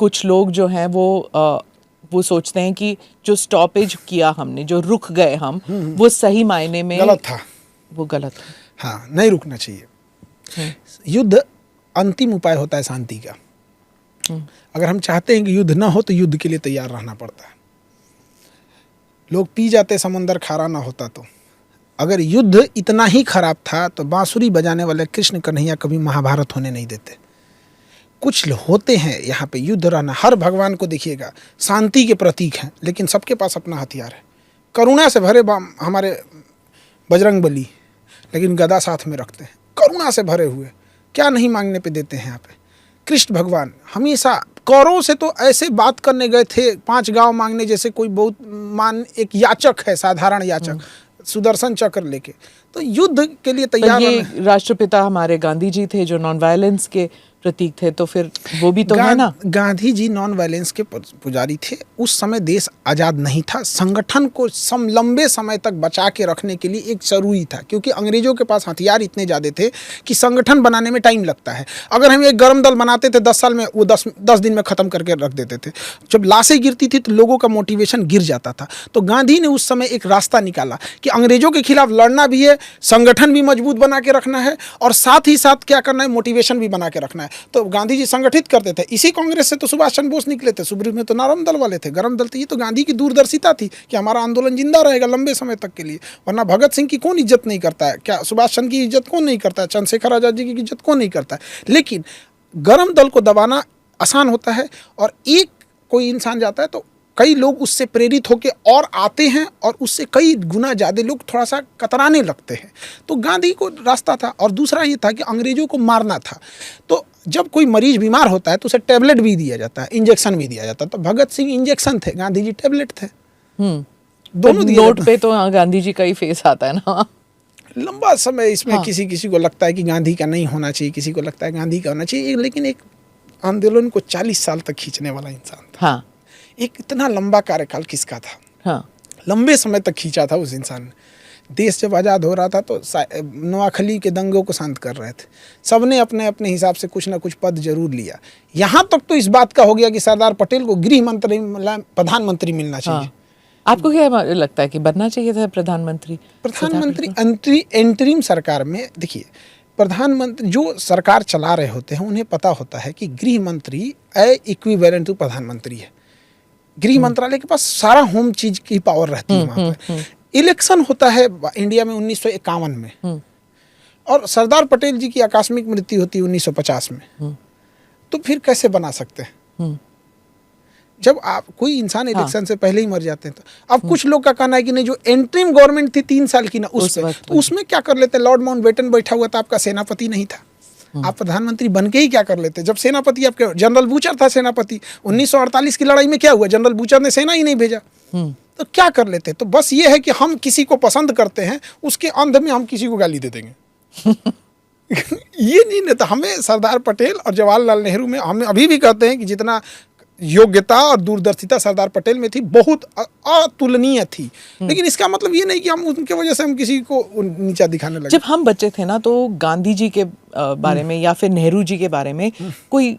कुछ लोग जो हैं वो सोचते हैं कि जो स्टॉपेज किया हमने, जो रुक गए हम, वो सही मायने में गलत था, वो गलत था। हाँ, नहीं रुकना चाहिए। युद्ध अंतिम उपाय होता है शांति का। अगर हम चाहते हैं कि युद्ध ना हो तो युद्ध के लिए तैयार रहना पड़ता है। लोग पी जाते समंदर खारा ना होता तो। अगर युद्ध इतना ही खराब था तो बांसुरी बजाने वाले कृष्ण कन्हैया कभी महाभारत होने नहीं देते। कुछ होते हैं यहाँ पे युद्ध रहना, हर भगवान को देखिएगा शांति के प्रतीक हैं, लेकिन सबके पास अपना हथियार है। करुणा से भरे हमारे बजरंग बली, लेकिन गदा साथ में रखते हैं, करुणा से भरे हुए, क्या नहीं मांगने पे देते हैं यहाँ पे। कृष्ण भगवान हमेशा कौरों से तो ऐसे बात करने गए थे 5 गांव मांगने, जैसे कोई बहुत एक याचक है, साधारण याचक, सुदर्शन चक्र लेके। तो युद्ध के लिए तैयार ये राष्ट्रपिता हमारे गांधी जी थे जो नॉन वायलेंस के प्रतीक थे, तो फिर वो भी तो है ना। गांधी जी नॉन वायलेंस के पुजारी थे। उस समय देश आज़ाद नहीं था, संगठन को लंबे समय तक बचा के रखने के लिए एक जरूरी था, क्योंकि अंग्रेजों के पास हथियार इतने ज़्यादा थे कि संगठन बनाने में टाइम लगता है। अगर हम एक गर्म दल बनाते थे 10 साल में, वो 10 दिन में ख़त्म करके रख देते थे। जब लाशें गिरती थी तो लोगों का मोटिवेशन गिर जाता था। तो गांधी ने उस समय एक रास्ता निकाला कि अंग्रेजों के खिलाफ लड़ना भी है, संगठन भी मजबूत बना के रखना है, और साथ ही साथ क्या करना है, मोटिवेशन भी बना के रखना है। तो गांधी जी संगठित करते थे। इसी कांग्रेस से तो सुभाष चंद्र बोस निकले थे, सुब्रह में तो नरम दल वाले थे, गरम दल थे। ये तो गांधी की दूरदर्शिता थी कि हमारा आंदोलन जिंदा रहेगा लंबे समय तक के लिए। वरना भगत सिंह की कौन इज्जत नहीं करता है, क्या सुभाष चंद्र की इज्जत कौन नहीं करता है, चंद्रशेखर आजाद जी की इज्जत कौन नहीं करता है। लेकिन गरम दल को दबाना आसान होता है, और एक कोई इंसान जाता है तो कई लोग उससे प्रेरित होकर और आते हैं, और उससे कई गुना ज़्यादा लोग थोड़ा सा कतराने लगते हैं। तो गांधी को रास्ता था। और दूसरा ये था कि अंग्रेजों को मारना था। तो जब कोई मरीज बीमार होता है तो उसे टैबलेट भी दिया जाता है, इंजेक्शन भी दिया जाता है। तो भगत सिंह इंजेक्शन थे, गांधी जी टैबलेट थे। दोनों नोट पे तो गांधी जी का ही फेस आता है ना। लंबा समय इसमें किसी को लगता है कि गांधी का नहीं होना चाहिए, किसी को लगता है गांधी का होना चाहिए, लेकिन एक आंदोलन को 40 साल तक खींचने वाला इंसान था। हाँ। एक इतना लंबा कार्यकाल किसका था? हाँ। लंबे समय तक खींचा था उस इंसान ने। देश जब आज़ाद हो रहा था तो नवाखली के दंगों को शांत कर रहे थे। सबने अपने अपने हिसाब से कुछ ना कुछ पद जरूर लिया। यहाँ तक तो इस बात का हो गया कि सरदार पटेल को गृह मंत्री, प्रधानमंत्री मिलना चाहिए। हाँ। आपको क्या लगता है कि बनना चाहिए था प्रधानमंत्री? एंटरिम सरकार में देखिए, प्रधानमंत्री जो सरकार चला रहे होते हैं उन्हें पता होता है कि गृह मंत्री इक्विवेलेंट टू प्रधानमंत्री है। गृह मंत्रालय के पास सारा होम चीज की पावर रहती है वहाँ पर। इलेक्शन होता है इंडिया में 1951 में, और सरदार पटेल जी की आकस्मिक मृत्यु होती है 1950 में। तो फिर कैसे बना सकते हैं? जब आप कोई इंसान इलेक्शन से पहले ही मर जाते हैं। तो अब कुछ लोग का कहना है कि नहीं, जो एंट्रीम गवर्नमेंट थी 3 साल की ना, तो उसमें क्या कर लेते? लॉर्ड माउंटबेटन बैठा हुआ था, आपका सेनापति नहीं था, आप प्रधानमंत्री बन के ही क्या कर लेते? जब सेनापति आपके जनरल बूचर था सेनापति, 1948 की लड़ाई में क्या हुआ? जनरल बूचर ने सेना ही नहीं भेजा, तो क्या कर लेते? तो बस ये है कि हम किसी को पसंद करते हैं, उसके अंध में हम किसी को गाली दे देंगे। ये नहीं था। हमें सरदार पटेल और जवाहरलाल नेहरू में, हम अभी भी कहते हैं कि जितना योग्यता और दूरदर्शिता सरदार पटेल में थी, बहुत अतुलनीय थी। लेकिन इसका मतलब ये नहीं कि हम उनके वजह से हम किसी को नीचा दिखाने लगे। जब हम बच्चे थे ना, तो गांधी जी के बारे में या फिर नेहरू जी के बारे में कोई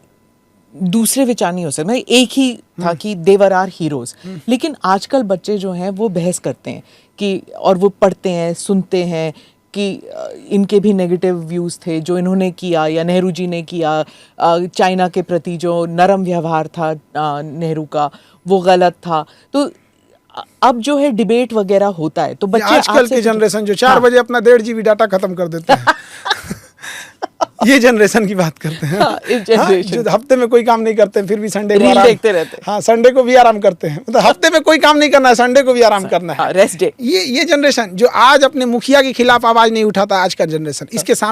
दूसरे विचार नहीं हो सकते। एक ही था कि देवर आर हीरोज। लेकिन आजकल बच्चे जो हैं वो बहस करते हैं कि, और वो पढ़ते हैं, सुनते हैं कि इनके भी नेगेटिव व्यूज़ थे जो इन्होंने किया या नेहरू जी ने किया। चाइना के प्रति जो नरम व्यवहार था नेहरू का, वो गलत था। तो अब जो है डिबेट वगैरह होता है, तो बच्चे आजकल के जनरेशन जो 4 बजे अपना 1.5 GB डाटा खत्म कर देते हैं। ये जनरेशन की बात करते हैं। जो हफ्ते में कोई काम नहीं करते फिर भी संडे को आराम देखते रहते हैं। हाँ, संडे को भी आराम करते हैं। मतलब हफ्ते में कोई काम नहीं करना है, संडे को भी आराम करना है, रेस्ट डे। ये जनरेशन जो आज अपने मुखिया के खिलाफ आवाज नहीं उठाता, आज का जनरेशन, इसके सामने